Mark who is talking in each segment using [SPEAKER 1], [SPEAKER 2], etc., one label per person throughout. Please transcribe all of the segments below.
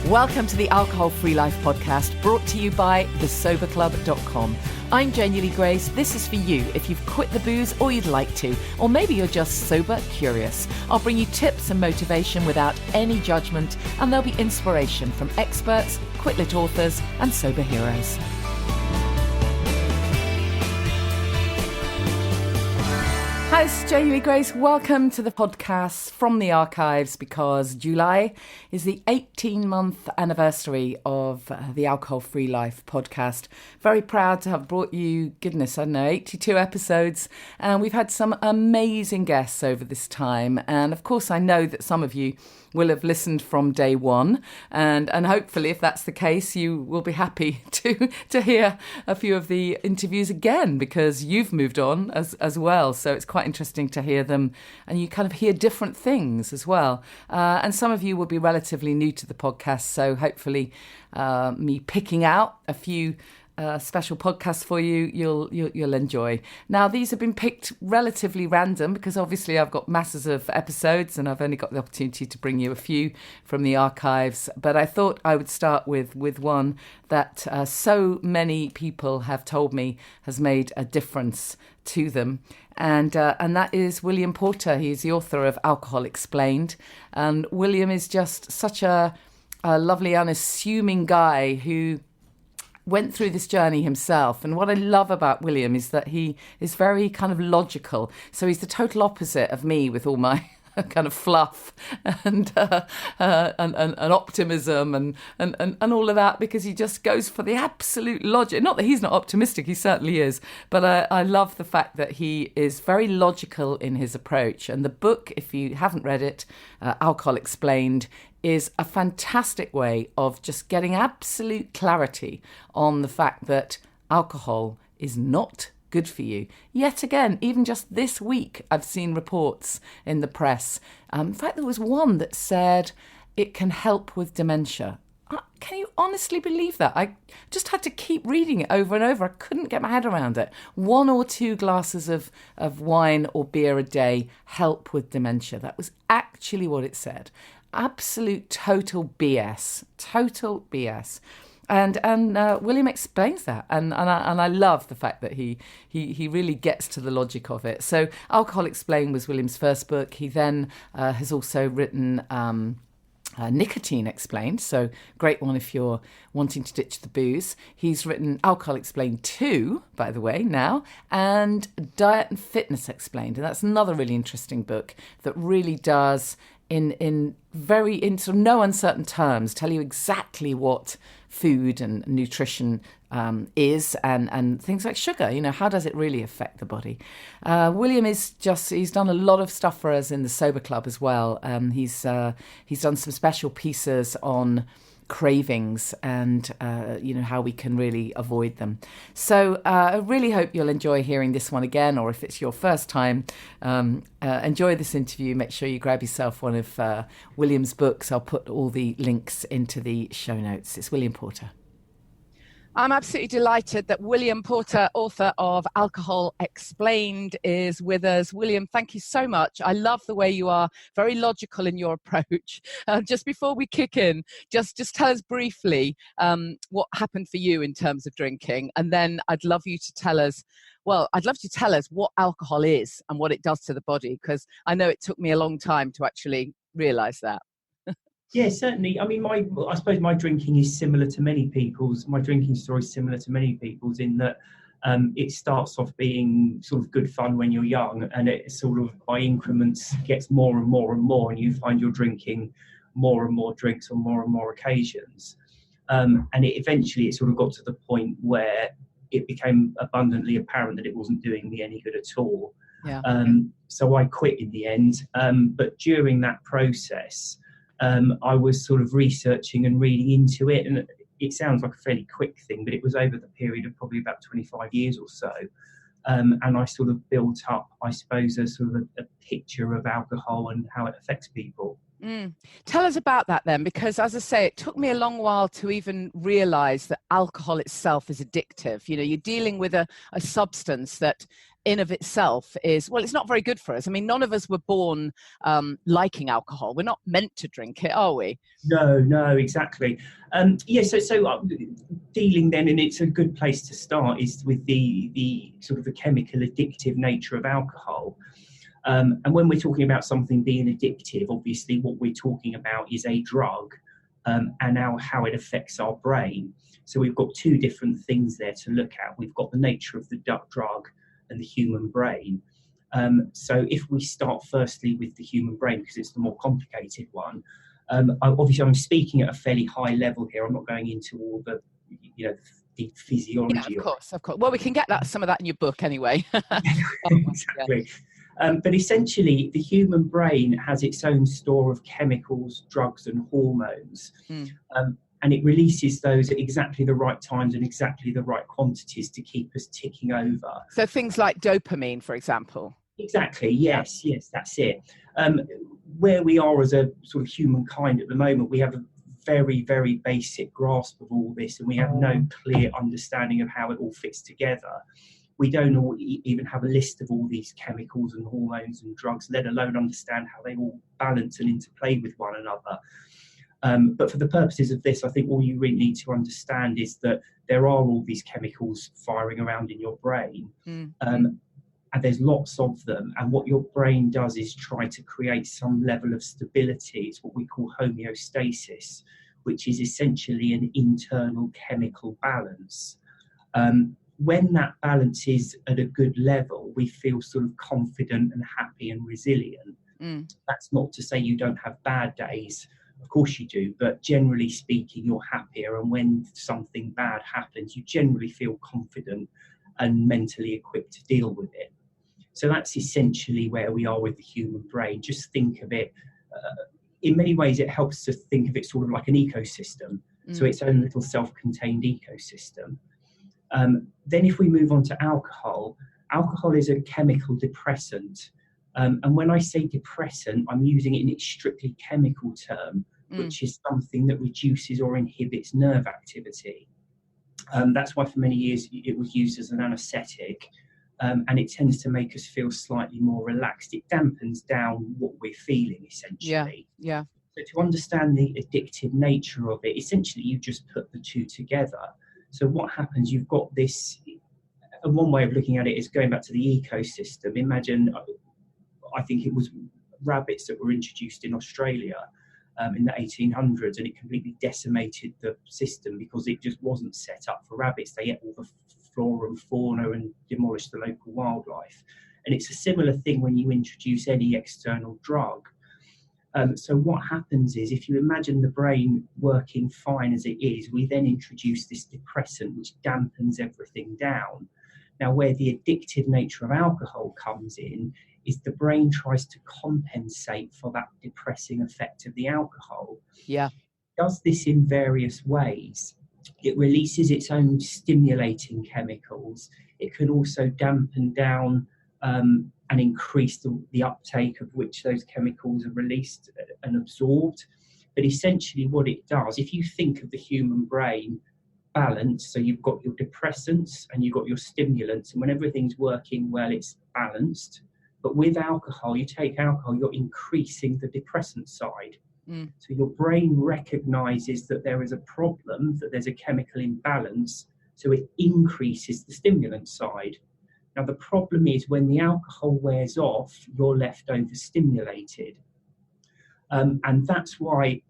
[SPEAKER 1] Welcome to the Alcohol Free Life podcast, brought to you by thesoberclub.com. I'm Janey Grace. This is for you if you've quit the booze or you'd like to, or maybe you're just sober curious. I'll bring you tips and motivation without any judgment, and there'll be inspiration from experts, quit-lit authors, and sober heroes. Hi, it's Janey Grace. Welcome to the podcast from the archives, because July is the 18-month anniversary of the Alcohol Free Life podcast. Very proud to have brought you, 82 episodes. And we've had some amazing guests over this time. And of course, I know that some of you will have listened from day one. And hopefully, if that's the case, you will be happy to hear a few of the interviews again, because you've moved on as well. So it's quite interesting to hear them, and you kind of hear different things as well. And some of you will be relatively new to the podcast, so hopefully me picking out a few special podcasts for you, you'll enjoy. Now, these have been picked relatively random because obviously I've got masses of episodes and I've only got the opportunity to bring you a few from the archives. But I thought I would start with one that so many people have told me has made a difference to them. And that is William Porter. He's the author of Alcohol Explained. And William is just such a lovely, unassuming guy who went through this journey himself. And what I love about William is that he is very kind of logical. So he's the total opposite of me with all my kind of fluff and optimism and all of that, because he just goes for the absolute logic. Not that he's not optimistic, he certainly is, but I love the fact that he is very logical in his approach. And the book, if you haven't read it, Alcohol Explained, is a fantastic way of just getting absolute clarity on the fact that alcohol is not good for you. Yet again, even just this week, I've seen reports in the press. In fact, there was one that said it can help with dementia. Can you honestly believe that? I just had to keep reading it over and over. I couldn't get my head around it. 1 or 2 glasses of wine or beer a day help with dementia. That was actually what it said. Absolute total BS. Total BS. And William explains that, and I love the fact that he really gets to the logic of it. So Alcohol Explained was William's first book. He then has also written Nicotine Explained, so great one if you're wanting to ditch the booze. He's written Alcohol Explained 2, by the way, now, and Diet and Fitness Explained, and that's another really interesting book that really does, in sort of no uncertain terms, tell you exactly what food and nutrition is, and things like sugar. You know, how does it really affect the body? William he's done a lot of stuff for us in the Sober Club as well. He's done some special pieces on cravings and how we can really avoid them. So I really hope you'll enjoy hearing this one again, or if it's your first time, enjoy this interview. Make sure you grab yourself one of William's books. I'll put all the links into the show notes. It's William Porter. I'm absolutely delighted that William Porter, author of Alcohol Explained, is with us. William, thank you so much. I love the way you are very logical in your approach. Just before we kick in, just tell us briefly what happened for you in terms of drinking. And then I'd love you to tell us what alcohol is and what it does to the body, because I know it took me a long time to actually realise that.
[SPEAKER 2] Yeah, certainly. I mean, I suppose my drinking is similar to many people's. My drinking story is similar to many people's in that it starts off being sort of good fun when you're young, and it sort of by increments gets more and more and more, and you find you're drinking more and more drinks on more and more occasions. And eventually it sort of got to the point where it became abundantly apparent that it wasn't doing me any good at all.
[SPEAKER 1] Yeah.
[SPEAKER 2] So I quit in the end. But during that process, I was sort of researching and reading into it, and it sounds like a fairly quick thing, but it was over the period of probably about 25 years or so. And I sort of built up, I suppose, a sort of a picture of alcohol and how it affects people.
[SPEAKER 3] Mm. Tell us about that then, because as I say, it took me a long while to even realize that alcohol itself is addictive. You know, you're dealing with a substance that in of itself is, well, it's not very good for us. I mean, none of us were born liking alcohol. We're not meant to drink it, are we?
[SPEAKER 2] No, exactly. Dealing then, and it's a good place to start, is with the sort of the chemical addictive nature of alcohol. And when we're talking about something being addictive, obviously what we're talking about is a drug, and how it affects our brain. So we've got two different things there to look at. We've got the nature of the drug and the human brain. So if we start firstly with the human brain, because it's the more complicated one, I'm speaking at a fairly high level here. I'm not going into all the, the physiology.
[SPEAKER 3] Yeah, of course. Well, we can get some of that in your book anyway.
[SPEAKER 2] Exactly. But essentially, the human brain has its own store of chemicals, drugs, and hormones. And it releases those at exactly the right times and exactly the right quantities to keep us ticking over.
[SPEAKER 3] So things like dopamine, for example.
[SPEAKER 2] Exactly. Yes, that's it. Where we are as a sort of humankind at the moment, we have a very, very basic grasp of all this, and we have no clear understanding of how it all fits together. We don't even have a list of all these chemicals and hormones and drugs, let alone understand how they all balance and interplay with one another. But for the purposes of this, I think all you really need to understand is that there are all these chemicals firing around in your brain. And there's lots of them. And what your brain does is try to create some level of stability. It's what we call homeostasis, which is essentially an internal chemical balance. When that balance is at a good level, we feel sort of confident and happy and resilient. That's not to say you don't have bad days. Of course you do, but generally speaking, you're happier. And when something bad happens, you generally feel confident and mentally equipped to deal with it. So that's essentially where we are with the human brain. Just think of it, in many ways, it helps to think of it sort of like an ecosystem. So its own little self-contained ecosystem. Then if we move on to alcohol is a chemical depressant. And when I say depressant, I'm using it in its strictly chemical term, which is something that reduces or inhibits nerve activity. That's why for many years it was used as an anaesthetic. And it tends to make us feel slightly more relaxed. It dampens down what we're feeling, essentially.
[SPEAKER 3] Yeah.
[SPEAKER 2] So to understand the addictive nature of it, essentially you just put the two together. So what happens, you've got this, and one way of looking at it is going back to the ecosystem. Imagine, I think it was rabbits that were introduced in Australia in the 1800s, and it completely decimated the system because it just wasn't set up for rabbits. They ate all the flora and fauna and demolished the local wildlife. And it's a similar thing when you introduce any external drug. So what happens is, if you imagine the brain working fine as it is, we then introduce this depressant which dampens everything down. Now, where the addictive nature of alcohol comes in is the brain tries to compensate for that depressing effect of the alcohol.
[SPEAKER 3] Yeah.
[SPEAKER 2] It does this in various ways. It releases its own stimulating chemicals. It can also dampen down and increase the uptake of which those chemicals are released and absorbed. But essentially what it does, if you think of the human brain balanced, so you've got your depressants and you've got your stimulants, and when everything's working well, it's balanced. But with alcohol, you take alcohol, you're increasing the depressant side. So your brain recognizes that there is a problem, that there's a chemical imbalance, so it increases the stimulant side. Now, the problem is when the alcohol wears off, you're left overstimulated. And that's why,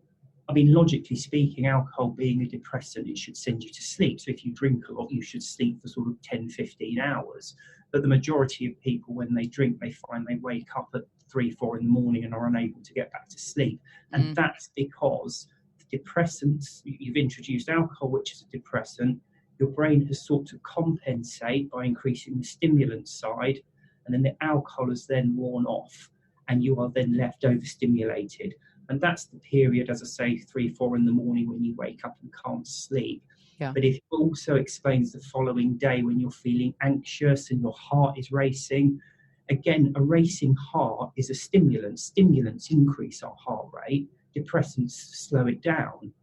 [SPEAKER 2] I mean, logically speaking, alcohol being a depressant, it should send you to sleep. So if you drink a lot, you should sleep for sort of 10, 15 hours. But the majority of people, when they drink, they find they wake up at 3, 4 in the morning and are unable to get back to sleep. And that's because the depressants, you've introduced alcohol, which is a depressant, your brain has sought to compensate by increasing the stimulant side, and then the alcohol is then worn off, and you are then left overstimulated. And that's the period, as I say, 3, 4 in the morning when you wake up and can't sleep.
[SPEAKER 3] Yeah.
[SPEAKER 2] But it also explains the following day when you're feeling anxious and your heart is racing. Again, a racing heart is a stimulant. Stimulants increase our heart rate. rate, depressants slow it down.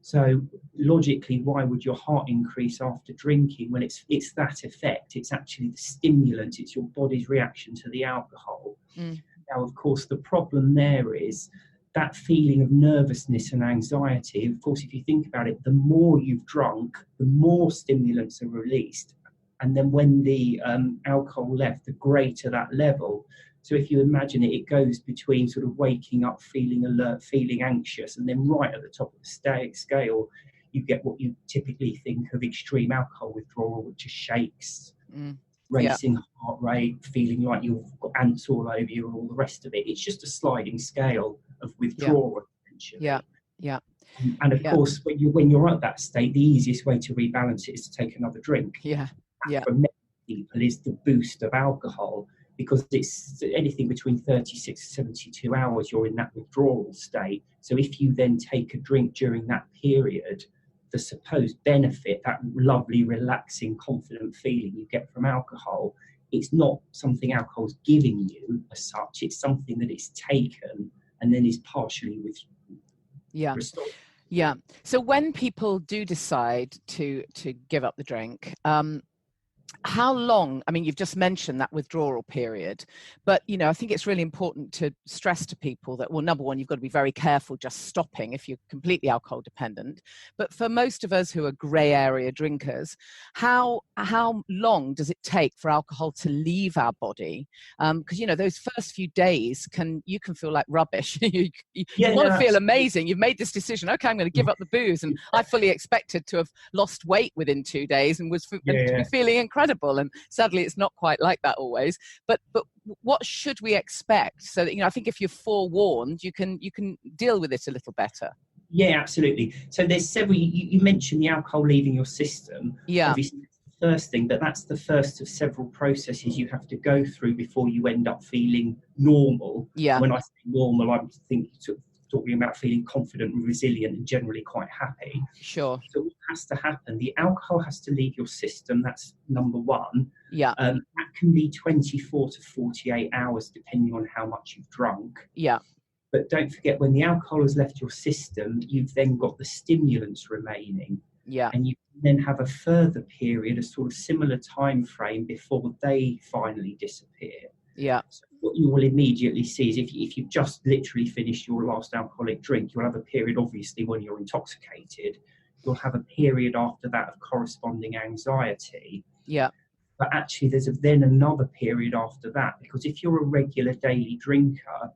[SPEAKER 2] So logically, why would your heart increase after drinking? Well, it's that effect. It's actually the stimulant. It's your body's reaction to the alcohol. Now, of course, the problem there is that feeling of nervousness and anxiety. Of course, if you think about it, the more you've drunk, the more stimulants are released. And then when the alcohol left, the greater that level. So if you imagine it, it goes between sort of waking up, feeling alert, feeling anxious, and then right at the top of the scale, you get what you typically think of extreme alcohol withdrawal, which is shakes, racing heart rate, feeling like you've got ants all over you, and all the rest of it. It's just a sliding scale of withdrawal, essentially. And of course, when you're at that state, the easiest way to rebalance it is to take another drink. For many people, is the boost of alcohol, because it's anything between 36 to 72 hours you're in that withdrawal state. So if you then take a drink during that period, the supposed benefit, that lovely, relaxing, confident feeling you get from alcohol, it's not something alcohol's giving you as such. It's something that it's taken and then is partially restored.
[SPEAKER 3] So when people do decide to give up the drink, how long, I mean, you've just mentioned that withdrawal period, but, you know, I think it's really important to stress to people that, well, number one, you've got to be very careful just stopping if you're completely alcohol dependent. But for most of us who are grey area drinkers, how long does it take for alcohol to leave our body? Because, you know, those first few days you can feel like rubbish. you want to feel amazing. You've made this decision. Okay, I'm going to give up the booze. And I fully expected to have lost weight within 2 days and to be feeling incredible. And sadly, it's not quite like that always. But what should we expect so that, you know, I think if you're forewarned, you can deal with it a little better.
[SPEAKER 2] Yeah, absolutely. So there's several. You mentioned the alcohol leaving your system. Obviously, that's the first thing, but that's the first of several processes you have to go through before you end up feeling normal. When I say normal, I'm talking about feeling confident and resilient and generally quite happy.
[SPEAKER 3] Sure.
[SPEAKER 2] So what has to happen? The alcohol has to leave your system. That's number one. That can be 24 to 48 hours, depending on how much you've drunk. But don't forget, when the alcohol has left your system, you've then got the stimulants remaining. And you then have a further period, a sort of similar time frame before they finally disappear. So what you will immediately see is if you've just literally finished your last alcoholic drink, you'll have a period, obviously, when you're intoxicated. You'll have a period after that of corresponding anxiety. But actually, there's then another period after that, because if you're a regular daily drinker,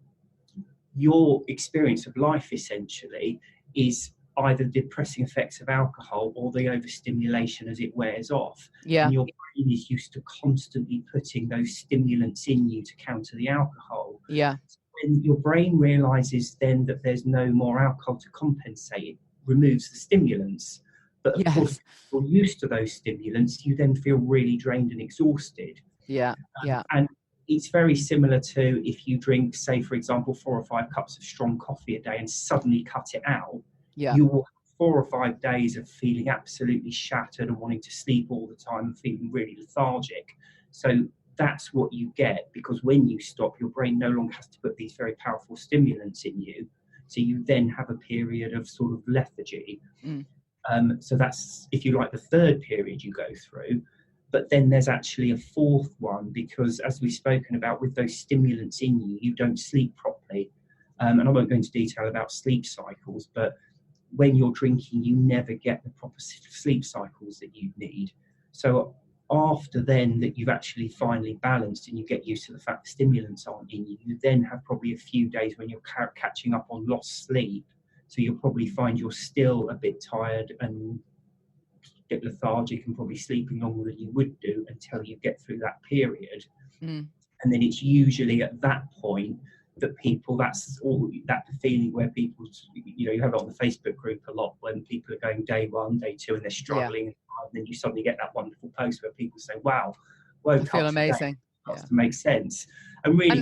[SPEAKER 2] your experience of life essentially is either the depressing effects of alcohol or the overstimulation as it wears off. And your brain is used to constantly putting those stimulants in you to counter the alcohol. So when your brain realizes then that there's no more alcohol to compensate, it removes the stimulants. But of course, if you're used to those stimulants, you then feel really drained and exhausted. And it's very similar to if you drink, say, for example, 4 or 5 cups of strong coffee a day and suddenly cut it out. You will have 4 or 5 days of feeling absolutely shattered and wanting to sleep all the time and feeling really lethargic. So that's what you get, because when you stop, your brain no longer has to put these very powerful stimulants in you. So you then have a period of sort of lethargy. So that's, if you like, the third period you go through. But then there's actually a fourth one, because as we've spoken about, with those stimulants in you, you don't sleep properly. And I won't go into detail about sleep cycles, but when you're drinking, you never get the proper sleep cycles that you need. So after then that you've actually finally balanced and you get used to the fact the stimulants aren't in you, you then have probably a few days when you're catching up on lost sleep. So you'll probably find you're still a bit tired and a bit lethargic and probably sleeping longer than you would do until you get through that period. And then it's usually at that point that that's all that feeling where people, you know, you have it on the Facebook group a lot when people are going day 1, day 2 and they're struggling, and then you suddenly get that wonderful post where people say, wow, woke up, I feel amazing. Starts to make sense. And really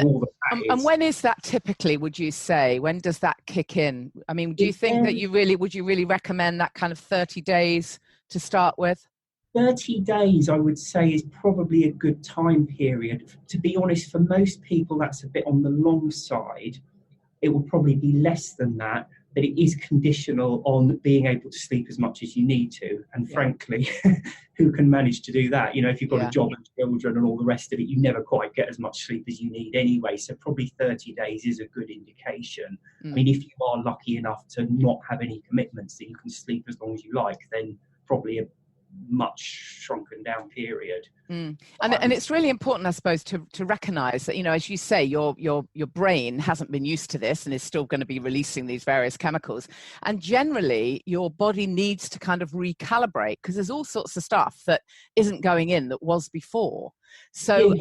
[SPEAKER 3] and when is that typically, would you say? When does that kick in? I mean, do you think that would you really recommend that kind of 30 days to start with?
[SPEAKER 2] 30 days, I would say, is probably a good time period. To be honest, for most people, that's a bit on the long side. it will probably be less than that, but it is conditional on being able to sleep as much as you need to. And frankly, who can manage to do that? You know, if you've got a job and children and all the rest of it, you never quite get as much sleep as you need anyway. So probably 30 days is a good indication. I mean, if you are lucky enough to not have any commitments that you can sleep as long as you like, then probably a much shrunken down period.
[SPEAKER 3] And it's really important, I suppose, to recognize that, you know, as you say, your brain hasn't been used to this and is still going to be releasing these various chemicals. And generally, your body needs to kind of recalibrate because there's all sorts of stuff that isn't going in that was before. So,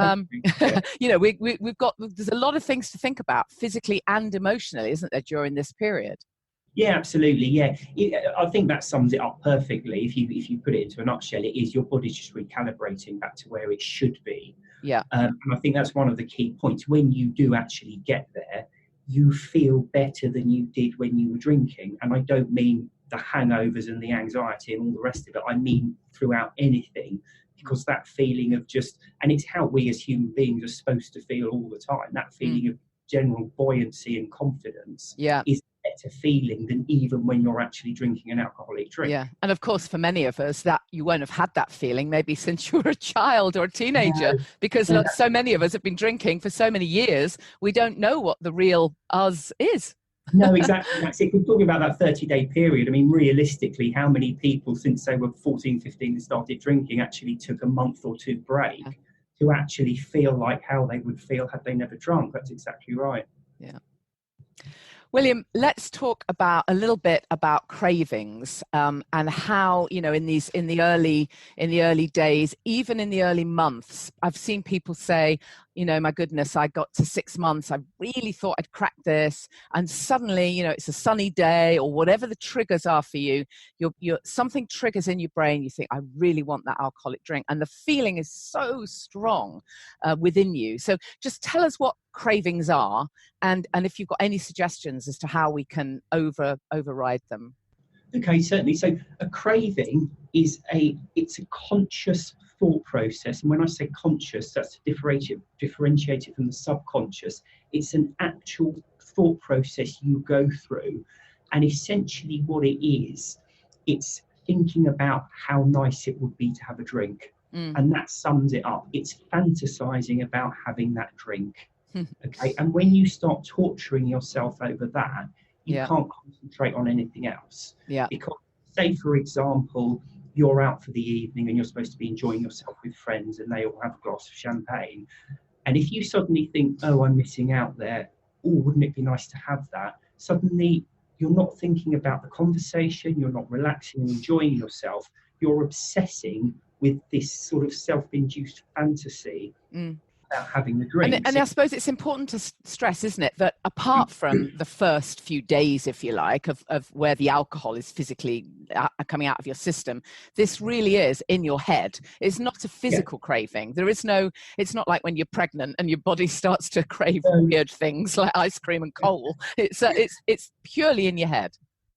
[SPEAKER 3] you know, there's a lot of things to think about physically and emotionally, isn't there, during this period?
[SPEAKER 2] Yeah, absolutely. Yeah, I think that sums it up perfectly. If you put it into a nutshell, it is your body's just recalibrating back to where it should be.
[SPEAKER 3] Yeah.
[SPEAKER 2] And I think that's one of the key points. When you do actually get there, you feel better than you did when you were drinking. And I don't mean the hangovers and the anxiety and all the rest of it. I mean throughout anything, because that feeling of just, and it's how we as human beings are supposed to feel all the time. That feeling of general buoyancy and confidence is better feeling than even when you're actually drinking an alcoholic drink.
[SPEAKER 3] Yeah, and of course for many of us that you won't have had that feeling maybe since you were a child or a teenager, because so many of us have been drinking for so many years we don't know what the real us is.
[SPEAKER 2] No, exactly. That's it. We're talking about that 30-day period. I mean, realistically, how many people since they were 14, 15 and started drinking actually took a month or two break to actually feel like how they would feel had they never drunk? That's exactly right.
[SPEAKER 3] Yeah. William, let's talk about a little bit about cravings and how, you know, in the early days, even in the early months, I've seen people say, you know, my goodness, I got to 6 months. I really thought I'd crack this. And suddenly, you know, it's a sunny day or whatever the triggers are for you. Something triggers in your brain. You think, I really want that alcoholic drink. And the feeling is so strong within you. So just tell us what cravings are and if you've got any suggestions as to how we can override them.
[SPEAKER 2] Okay, certainly. So a craving is it's a conscious thought process. And when I say conscious, that's to differentiate it from the subconscious. It's an actual thought process you go through. And essentially what it is, it's thinking about how nice it would be to have a drink. And that sums it up. It's fantasizing about having that drink. Okay. And when you start torturing yourself over that, you can't concentrate on anything else. Yeah. Because say, for example, you're out for the evening and you're supposed to be enjoying yourself with friends and they all have a glass of champagne. And if you suddenly think, oh, I'm missing out there, oh, wouldn't it be nice to have that? Suddenly you're not thinking about the conversation, you're not relaxing and enjoying yourself, you're obsessing with this sort of self-induced fantasy about having the drink.
[SPEAKER 3] And I suppose it's important to stress, isn't it, that apart from the first few days, if you like, of where the alcohol is physically coming out of your system, this really is in your head. It's not a physical craving. It's not like when you're pregnant and your body starts to crave weird things like ice cream and coal. It's purely in your head.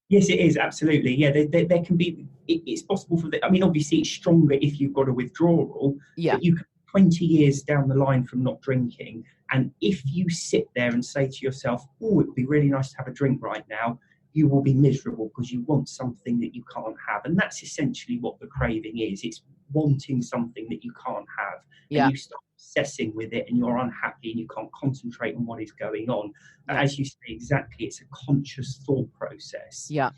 [SPEAKER 2] Yes, it is, absolutely. Yeah, there can be, it's possible for I mean, obviously it's stronger if you've got a withdrawal, but you can 20 years down the line from not drinking, and if you sit there and say to yourself, oh, it would be really nice to have a drink right now, you will be miserable because you want something that you can't have. And that's essentially what the craving is. It's wanting something that you can't have. And you start obsessing with it and you're unhappy and you can't concentrate on what is going on. As you say, exactly, it's a conscious thought process. Yeah.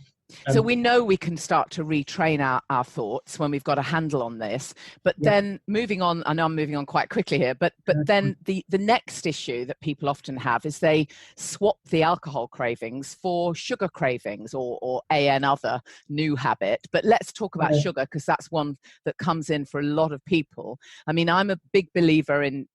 [SPEAKER 3] So we know we can start to retrain our thoughts when we've got a handle on this. But then moving on, I know I'm moving on quite quickly here, but then the next issue that people often have is they swap the alcohol cravings for sugar cravings or another new habit. But let's talk about sugar, because that's one that comes in for a lot of people. I mean, I'm a big believer in,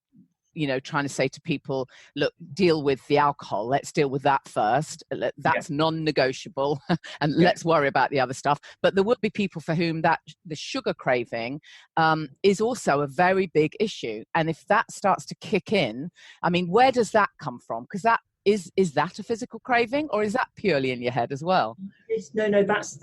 [SPEAKER 3] you know, trying to say to people, look, deal with the alcohol. Let's deal with that first. That's non-negotiable. And let's worry about the other stuff. But there will be people for whom the sugar craving is also a very big issue. And if that starts to kick in, I mean, where does that come from? Because that is that a physical craving, or is that purely in your head as well?
[SPEAKER 2] No, that's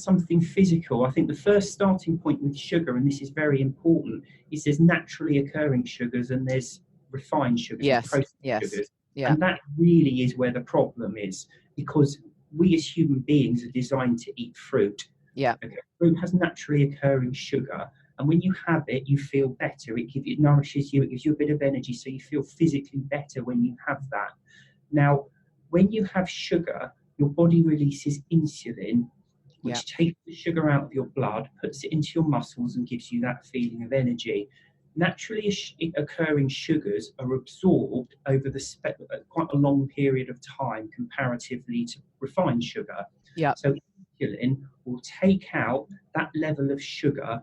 [SPEAKER 2] something physical. I think the first starting point with sugar, and this is very important, is there's naturally occurring sugars and there's refined sugars, processed sugars.
[SPEAKER 3] Yeah.
[SPEAKER 2] And that really is where the problem is, because we as human beings are designed to eat fruit.
[SPEAKER 3] Yeah.
[SPEAKER 2] Okay? Fruit has naturally occurring sugar, and when you have it, you feel better. It nourishes you, it gives you a bit of energy, so you feel physically better when you have that. Now, when you have sugar, your body releases insulin, which takes the sugar out of your blood, puts it into your muscles, and gives you that feeling of energy. Naturally occurring sugars are absorbed over quite a long period of time comparatively to refined sugar.
[SPEAKER 3] Yeah.
[SPEAKER 2] So insulin will take out that level of sugar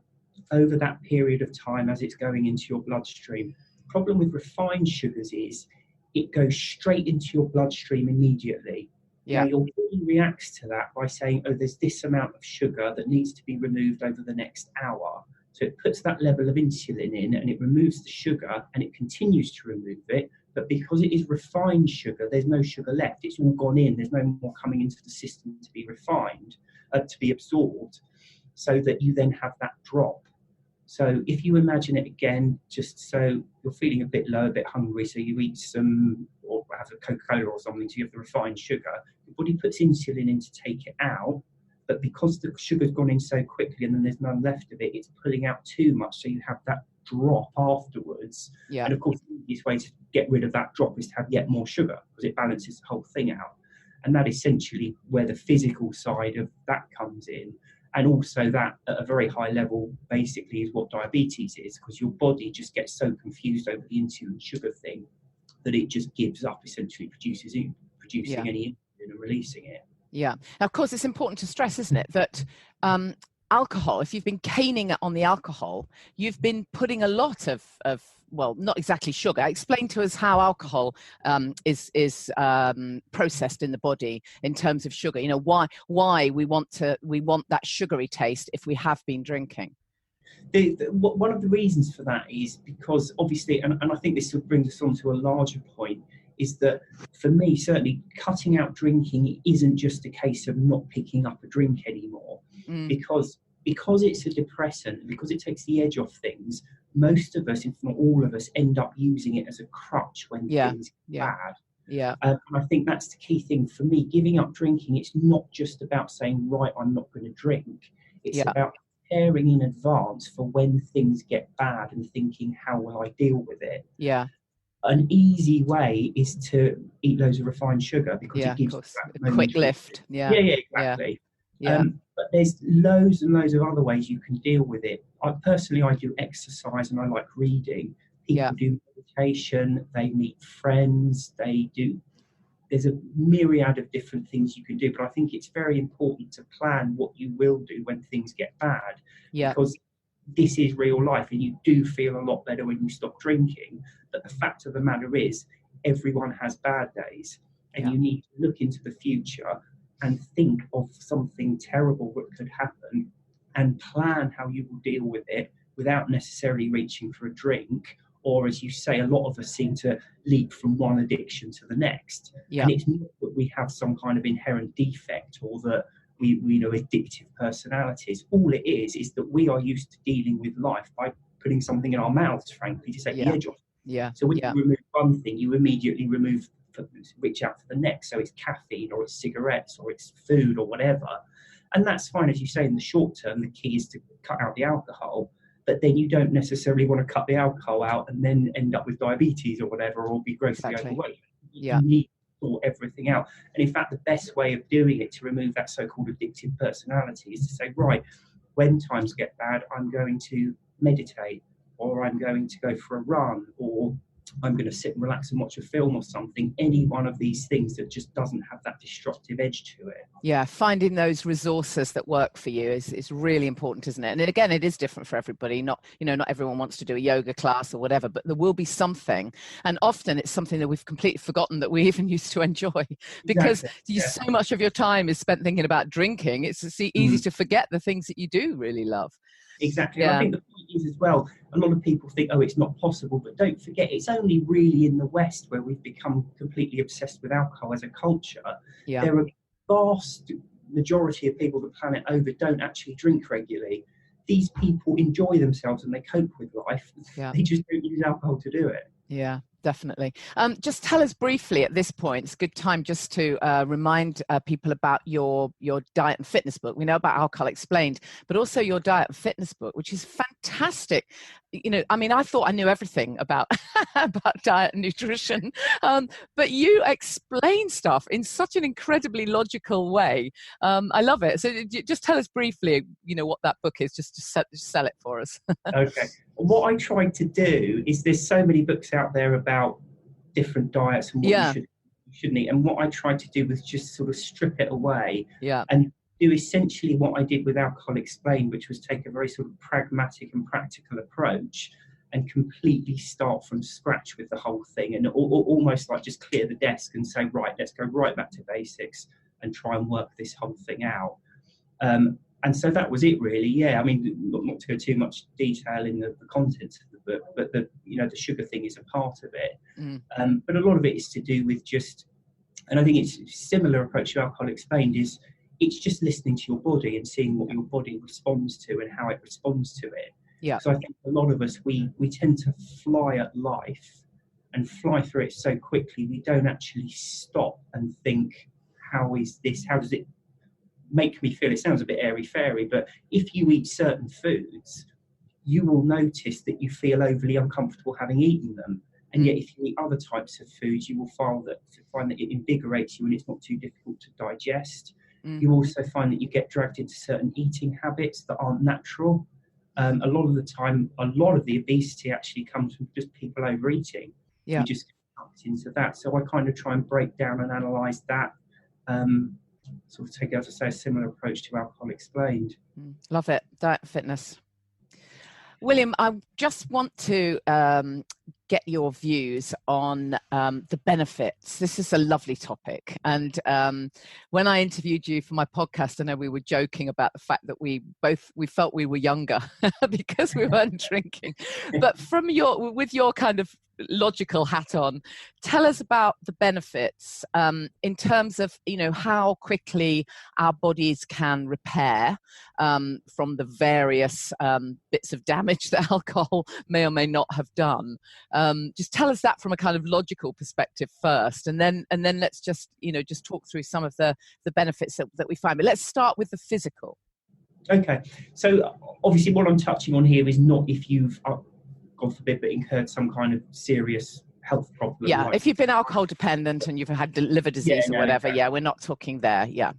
[SPEAKER 2] over that period of time as it's going into your bloodstream. The problem with refined sugars is it goes straight into your bloodstream immediately.
[SPEAKER 3] Yeah.
[SPEAKER 2] Now, your body reacts to that by saying, oh, there's this amount of sugar that needs to be removed over the next hour. So it puts that level of insulin in and it removes the sugar, and it continues to remove it. But because it is refined sugar, there's no sugar left. It's all gone in. There's no more coming into the system to be refined, to be absorbed, so that you then have that drop. So if you imagine it again, just so you're feeling a bit low, a bit hungry, so you eat some, or have a Coca-Cola or something, so you have the refined sugar, your body puts insulin in to take it out, but because the sugar's gone in so quickly and then there's none left of it, it's pulling out too much, so you have that drop afterwards.
[SPEAKER 3] Yeah.
[SPEAKER 2] And of course, the easiest way to get rid of that drop is to have yet more sugar, because it balances the whole thing out. And that is essentially where the physical side of that comes in. And also that at a very high level basically is what diabetes is, because your body just gets so confused over the insulin sugar thing that it just gives up essentially producing any insulin and releasing it.
[SPEAKER 3] Yeah. Now, of course, it's important to stress, isn't it, that alcohol, if you've been caning on the alcohol, you've been putting a lot of well, not exactly sugar. Explain to us how alcohol is processed in the body in terms of sugar. You know, why we want that sugary taste if we have been drinking.
[SPEAKER 2] One of the reasons for that is because obviously, and I think this brings us on to a larger point, is that for me, certainly cutting out drinking isn't just a case of not picking up a drink anymore, because it's a depressant, because it takes the edge off things. Most of us, if not all of us, end up using it as a crutch when things get bad.
[SPEAKER 3] Yeah.
[SPEAKER 2] And I think that's the key thing for me. Giving up drinking, it's not just about saying, right, I'm not going to drink. It's about preparing in advance for when things get bad and thinking, how will I deal with it?
[SPEAKER 3] Yeah.
[SPEAKER 2] An easy way is to eat loads of refined sugar, because it gives
[SPEAKER 3] a quick lift. Yeah,
[SPEAKER 2] exactly.
[SPEAKER 3] Yeah.
[SPEAKER 2] But there's loads and loads of other ways you can deal with it. I do exercise and I like reading. People do meditation, they meet friends, there's a myriad of different things you can do, but I think it's very important to plan what you will do when things get bad, because this is real life and you do feel a lot better when you stop drinking. But the fact of the matter is, everyone has bad days, and you need to look into the future and think of something terrible that could happen and plan how you will deal with it without necessarily reaching for a drink. Or, as you say, a lot of us seem to leap from one addiction to the next. And it's not that we have some kind of inherent defect or that we know addictive personalities. All it is that we are used to dealing with life by putting something in our mouths, frankly, to take the edge off.
[SPEAKER 3] Yeah.
[SPEAKER 2] So when you remove one thing, you immediately reach out for the next. So it's caffeine, or it's cigarettes, or it's food, or whatever. And that's fine, as you say, in the short term. The key is to cut out the alcohol. But then you don't necessarily want to cut the alcohol out and then end up with diabetes or whatever, or be grossly overweight. You need to sort everything out. And in fact, the best way of doing it to remove that so-called addictive personality is to say, right, when times get bad, I'm going to meditate, or I'm going to go for a run, or I'm going to sit and relax and watch a film or something. Any one of these things that just doesn't have that destructive edge to it.
[SPEAKER 3] Yeah, finding those resources that work for you is really important, isn't it? And again, it is different for everybody. Not everyone wants to do a yoga class or whatever, but there will be something. And often it's something that we've completely forgotten that we even used to enjoy, because so much of your time is spent thinking about drinking. It's easy to forget the things that you do really love.
[SPEAKER 2] Exactly. And I think the point is as well, a lot of people think, oh, it's not possible, but don't forget, it's only really in the West where we've become completely obsessed with alcohol as a culture. There are a vast majority of people the planet over don't actually drink regularly. These people enjoy themselves and they cope with life. They just don't use alcohol to do it.
[SPEAKER 3] Yeah. Definitely. Just tell us briefly at this point, it's a good time just to remind people about your diet and fitness book. We know about Alcohol Explained, but also your diet and fitness book, which is fantastic. You know, I mean, I thought I knew everything about about diet and nutrition, but you explain stuff in such an incredibly logical way. I love it. So just tell us briefly, you know, what that book is, just to sell it for us.
[SPEAKER 2] Okay. What I tried to do is, there's so many books out there about different diets and what you shouldn't eat. And what I tried to do was just sort of strip it away and do essentially what I did with Alcohol Explained, which was take a very sort of pragmatic and practical approach and completely start from scratch with the whole thing, and almost like just clear the desk and say, right, let's go right back to basics and try and work this whole thing out. And so that was it, really. Yeah, I mean, not to go too much detail in the contents of the book, but the sugar thing is a part of it. But a lot of it is to do with just, and I think it's a similar approach to Alcohol Explained, is it's just listening to your body and seeing what your body responds to and how it responds to it.
[SPEAKER 3] Yeah.
[SPEAKER 2] So I think a lot of us, we tend to fly at life and fly through it so quickly, we don't actually stop and think, how does it make me feel? It sounds a bit airy-fairy, but if you eat certain foods, you will notice that you feel overly uncomfortable having eaten them. And yet if you eat other types of foods, you will find that it invigorates you and it's not too difficult to digest. You also find that you get dragged into certain eating habits that aren't natural. A lot of the time, a lot of the obesity actually comes from just people overeating. You just get sucked into that. So I kind of try and break down and analyse that. Sort of take, as I say, a similar approach to Alcohol Explained.
[SPEAKER 3] Love it. Diet and fitness. William, I just want to get your views on the benefits. This is a lovely topic. And when I interviewed you for my podcast, I know we were joking about the fact that we felt we were younger because we weren't drinking. But with your kind of logical hat on, tell us about the benefits in terms of, you know, how quickly our bodies can repair from the various bits of damage that alcohol may or may not have done. Just tell us that from a kind of logical perspective first, and then let's just talk through some of the benefits that we find. But let's start with the physical.
[SPEAKER 2] Okay, so obviously what I'm touching on here is not if you've God forbid, but incurred some kind of serious health problem.
[SPEAKER 3] Yeah, if you've been alcohol dependent and you've had liver disease or whatever, we're not talking there. Yeah.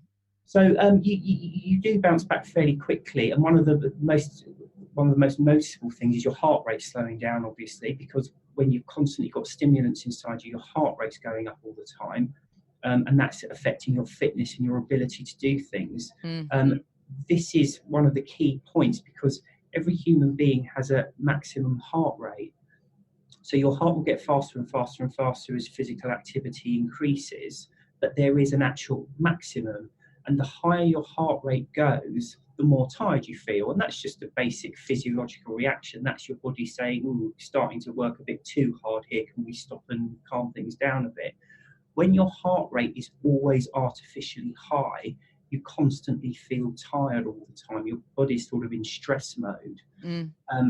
[SPEAKER 2] So you do bounce back fairly quickly, and one of the most noticeable things is your heart rate slowing down, obviously, because when you've constantly got stimulants inside you, your heart rate's going up all the time, and that's affecting your fitness and your ability to do things. This is one of the key points, because every human being has a maximum heart rate. So your heart will get faster and faster and faster as physical activity increases, but there is an actual maximum. And the higher your heart rate goes, the more tired you feel. And that's just a basic physiological reaction. That's your body saying, ooh, starting to work a bit too hard here. Can we stop and calm things down a bit? When your heart rate is always artificially high, you constantly feel tired all the time. Your body's sort of in stress mode.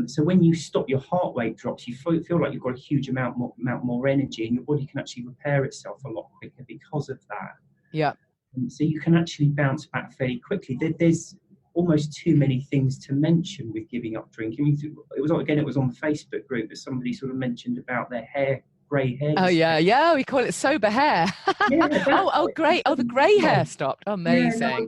[SPEAKER 2] So when you stop, your heart rate drops. You feel like you've got a huge amount more energy, and your body can actually repair itself a lot quicker because of that.
[SPEAKER 3] Yeah.
[SPEAKER 2] So you can actually bounce back fairly quickly. There's almost too many things to mention with giving up drinking. I mean, it was on the Facebook group that somebody sort of mentioned about their grey hair.
[SPEAKER 3] Oh yeah, we call it sober hair. Great. Oh, the grey hair stopped. Amazing.
[SPEAKER 2] Yeah,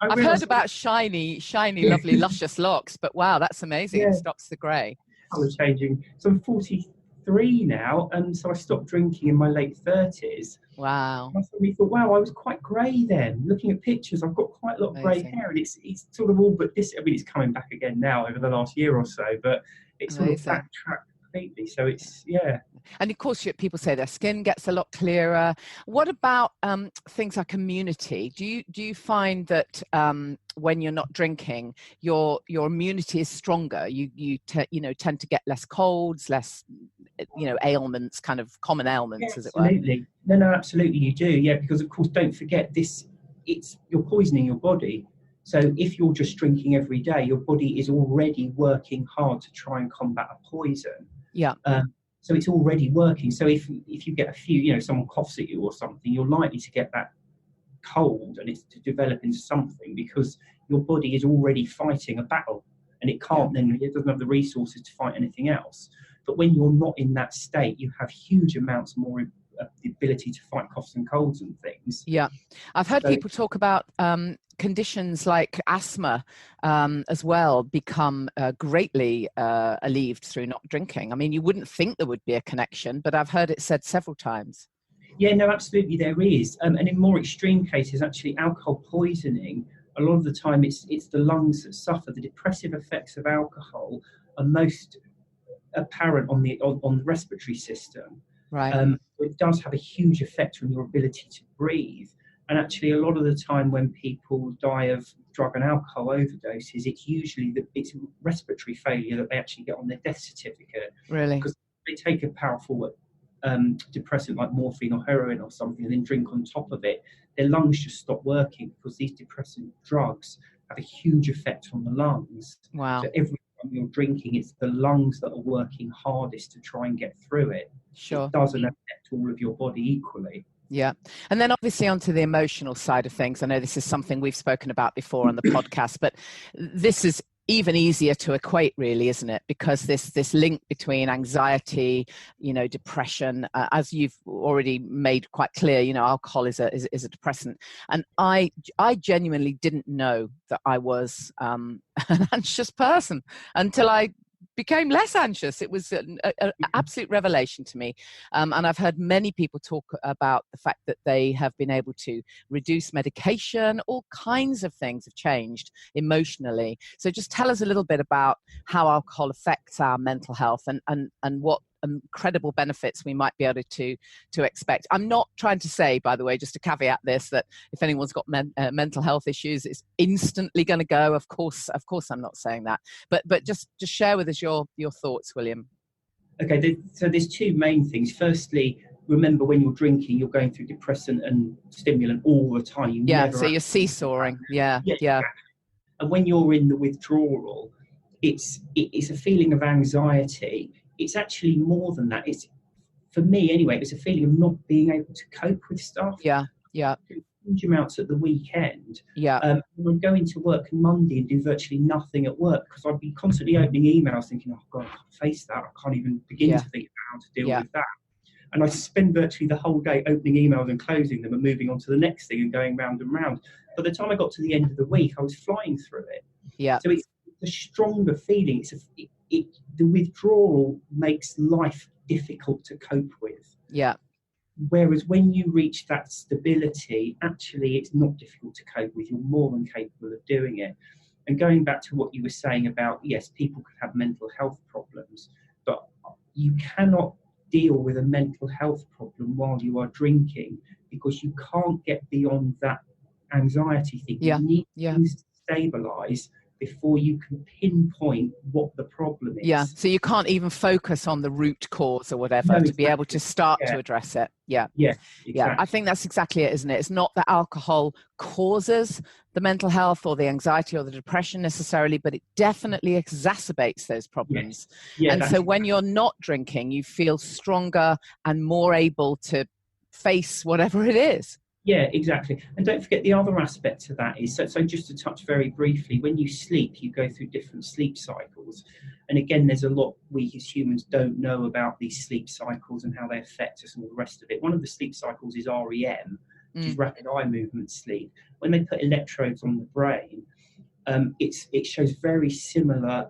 [SPEAKER 2] no,
[SPEAKER 3] I've heard about shiny, lovely, luscious locks, but wow, that's amazing. It stops the grey.
[SPEAKER 2] Colour changing. So I'm 43 now, and so I stopped drinking in my late 30s.
[SPEAKER 3] Wow.
[SPEAKER 2] I suddenly thought, wow, I was quite grey then. Looking at pictures, I've got quite a lot of grey hair, and it's sort of all but this. I mean, it's coming back again now over the last year or so, but it's sort of backtracked completely. So it's
[SPEAKER 3] And of course, people say their skin gets a lot clearer. What about things like immunity? Do you find that when you're not drinking, your immunity is stronger? You tend to get less colds, less ailments, kind of common ailments, as it were.
[SPEAKER 2] Absolutely. No, absolutely, you do. Yeah, because of course, don't forget this. You're poisoning your body. So if you're just drinking every day, your body is already working hard to try and combat a poison.
[SPEAKER 3] Yeah.
[SPEAKER 2] So it's already working. So if you get a few, someone coughs at you or something, you're likely to get that cold, and it's to develop into something because your body is already fighting a battle, and it doesn't have the resources to fight anything else. But when you're not in that state, you have huge amounts more the ability to fight coughs and colds and things.
[SPEAKER 3] Yeah, I've heard people talk about conditions like asthma as well become greatly alleviated through not drinking. I mean, you wouldn't think there would be a connection, but I've heard it said several times.
[SPEAKER 2] Yeah, no, absolutely there is. And in more extreme cases, actually, alcohol poisoning, a lot of the time it's the lungs that suffer. The depressive effects of alcohol are most apparent on the respiratory system.
[SPEAKER 3] Right.
[SPEAKER 2] It does have a huge effect on your ability to breathe. And actually, a lot of the time when people die of drug and alcohol overdoses, it's usually it's respiratory failure that they actually get on their death certificate.
[SPEAKER 3] Really?
[SPEAKER 2] Because they take a powerful depressant like morphine or heroin or something and then drink on top of it, their lungs just stop working because these depressant drugs have a huge effect on the lungs.
[SPEAKER 3] Wow.
[SPEAKER 2] So every time you're drinking, it's the lungs that are working hardest to try and get through it.
[SPEAKER 3] Sure.
[SPEAKER 2] It doesn't affect all of your body equally.
[SPEAKER 3] Yeah. And then obviously onto the emotional side of things. I know this is something we've spoken about before on the podcast, but this is even easier to equate, really, isn't it? Because this link between anxiety, depression, as you've already made quite clear, alcohol is a depressant. And I genuinely didn't know that I was an anxious person until I became less anxious. It was an absolute revelation to me. And I've heard many people talk about the fact that they have been able to reduce medication. All kinds of things have changed emotionally. So just tell us a little bit about how alcohol affects our mental health and what incredible benefits we might be able to expect. I'm not trying to say, by the way, just to caveat this, that if anyone's got mental health issues, it's instantly going to go. Of course, I'm not saying that. But just share with us your thoughts, William.
[SPEAKER 2] Okay, so there's two main things. Firstly, remember when you're drinking, you're going through depressant and stimulant all the time.
[SPEAKER 3] So you're seesawing. Yeah.
[SPEAKER 2] And when you're in the withdrawal, it's a feeling of anxiety. It's actually more than that. It's, for me anyway, it's a feeling of not being able to cope with stuff.
[SPEAKER 3] Yeah.
[SPEAKER 2] Huge amounts at the weekend.
[SPEAKER 3] Yeah.
[SPEAKER 2] I would go into work Monday and do virtually nothing at work because I'd be constantly opening emails thinking, oh God, I can't face that. I can't even begin to think about how to deal with that. And I spend virtually the whole day opening emails and closing them and moving on to the next thing and going round and round. By the time I got to the end of the week, I was flying through it.
[SPEAKER 3] Yeah.
[SPEAKER 2] So it's a stronger feeling. The withdrawal makes life difficult to cope with.
[SPEAKER 3] Yeah.
[SPEAKER 2] Whereas when you reach that stability, actually it's not difficult to cope with. You're more than capable of doing it. And going back to what you were saying about, yes, people can have mental health problems, but you cannot deal with a mental health problem while you are drinking because you can't get beyond that anxiety thing.
[SPEAKER 3] Yeah.
[SPEAKER 2] You need things to stabilise before you can pinpoint what the problem is.
[SPEAKER 3] Yeah, so you can't even focus on the root cause or whatever to be able to start to address it. Yeah,
[SPEAKER 2] exactly.
[SPEAKER 3] Yeah, I think that's exactly it, isn't it? It's not that alcohol causes the mental health or the anxiety or the depression necessarily, but it definitely exacerbates those problems. And so when you're not drinking, you feel stronger and more able to face whatever it is.
[SPEAKER 2] Yeah, exactly. And don't forget the other aspect to that is, so just to touch very briefly, when you sleep, you go through different sleep cycles. And again, there's a lot we as humans don't know about these sleep cycles and how they affect us and all the rest of it. One of the sleep cycles is REM, which is rapid eye movement sleep. When they put electrodes on the brain, it shows very similar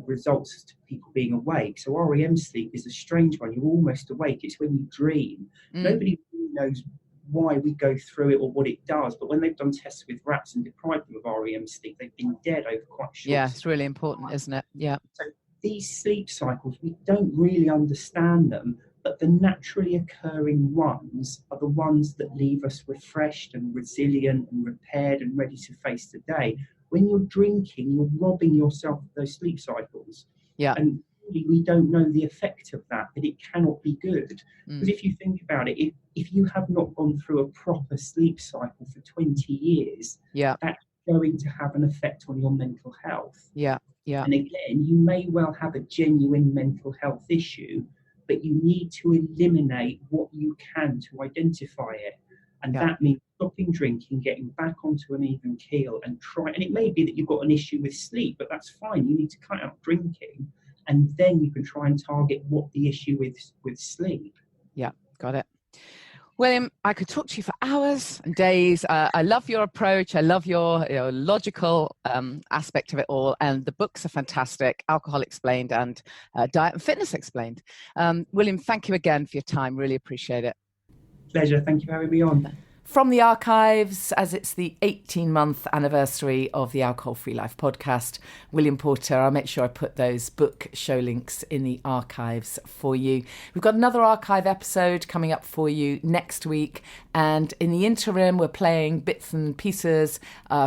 [SPEAKER 2] results to people being awake. So REM sleep is a strange one. You're almost awake. It's when you dream. Nobody really knows why we go through it or what it does, but when they've done tests with rats and deprived them of REM sleep, they've been dead over quite short.
[SPEAKER 3] Yeah, it's really important, isn't it? Yeah.
[SPEAKER 2] So these sleep cycles, we don't really understand them, but the naturally occurring ones are the ones that leave us refreshed and resilient and repaired and ready to face the day. When you're drinking, you're robbing yourself of those sleep cycles.
[SPEAKER 3] Yeah.
[SPEAKER 2] And we don't know the effect of that, but it cannot be good. Because if you think about it, if you have not gone through a proper sleep cycle for 20 years, that's going to have an effect on your mental health.
[SPEAKER 3] Yeah.
[SPEAKER 2] And again, you may well have a genuine mental health issue, but you need to eliminate what you can to identify it. And that means stopping drinking, getting back onto an even keel and try. And it may be that you've got an issue with sleep, but that's fine. You need to cut out drinking, and then you can try and target what the issue with sleep.
[SPEAKER 3] Yeah, got it. William, I could talk to you for hours and days. I love your approach. I love your logical aspect of it all. And the books are fantastic, Alcohol Explained and Diet and Fitness Explained. William, thank you again for your time. Really appreciate it.
[SPEAKER 2] Pleasure. Thank you for having me on.
[SPEAKER 1] From the archives, as it's the 18-month anniversary of the Alcohol Free Life podcast, William Porter, I'll make sure I put those book show links in the archives for you. We've got another archive episode coming up for you next week. And in the interim, we're playing bits and pieces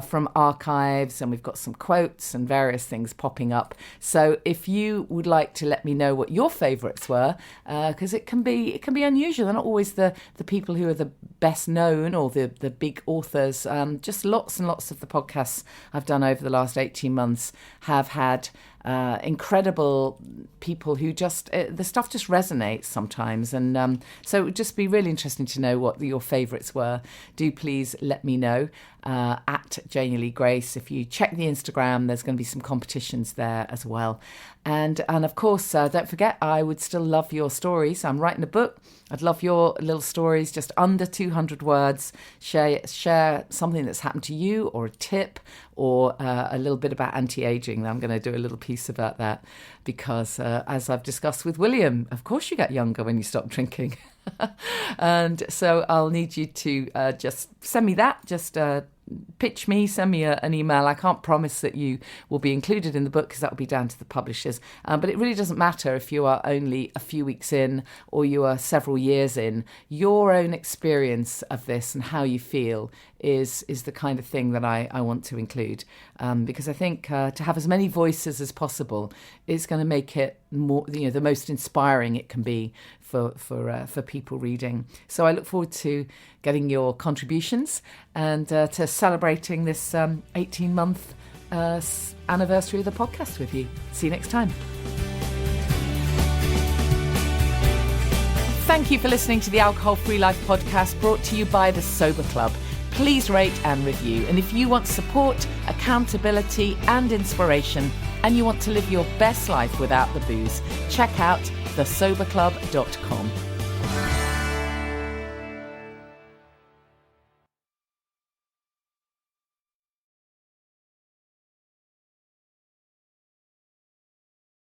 [SPEAKER 1] from archives, and we've got some quotes and various things popping up. So if you would like to let me know what your favourites were, because it can be unusual. They're not always the people who are the best known or the big authors. Just lots and lots of the podcasts I've done over the last 18 months have had incredible people who just, the stuff just resonates sometimes. And so it would just be really interesting to know what your favourites were. Do please let me know at Janey Lee Grace. If you check the Instagram, there's going to be some competitions there as well. And of course, don't forget, I would still love your stories. I'm writing a book. I'd love your little stories, just under 200 words. Share something that's happened to you, or a tip, or a little bit about anti-aging. I'm going to do a little piece about that because, as I've discussed with William, of course you get younger when you stop drinking. And so I'll need you to just send me that. Just pitch me, send me an email. I can't promise that you will be included in the book because that will be down to the publishers. But it really doesn't matter if you are only a few weeks in or you are several years in. Your own experience of this and how you feel is the kind of thing that I want to include, because I think to have as many voices as possible is going to make it more, the most inspiring it can be for people reading. So I look forward to getting your contributions and to celebrating this 18-month anniversary of the podcast with you. See you next time. Thank you for listening to the Alcohol Free Life podcast, brought to you by the Sober Club. Please rate and review. And if you want support, accountability and inspiration, and you want to live your best life without the booze, check out thesoberclub.com.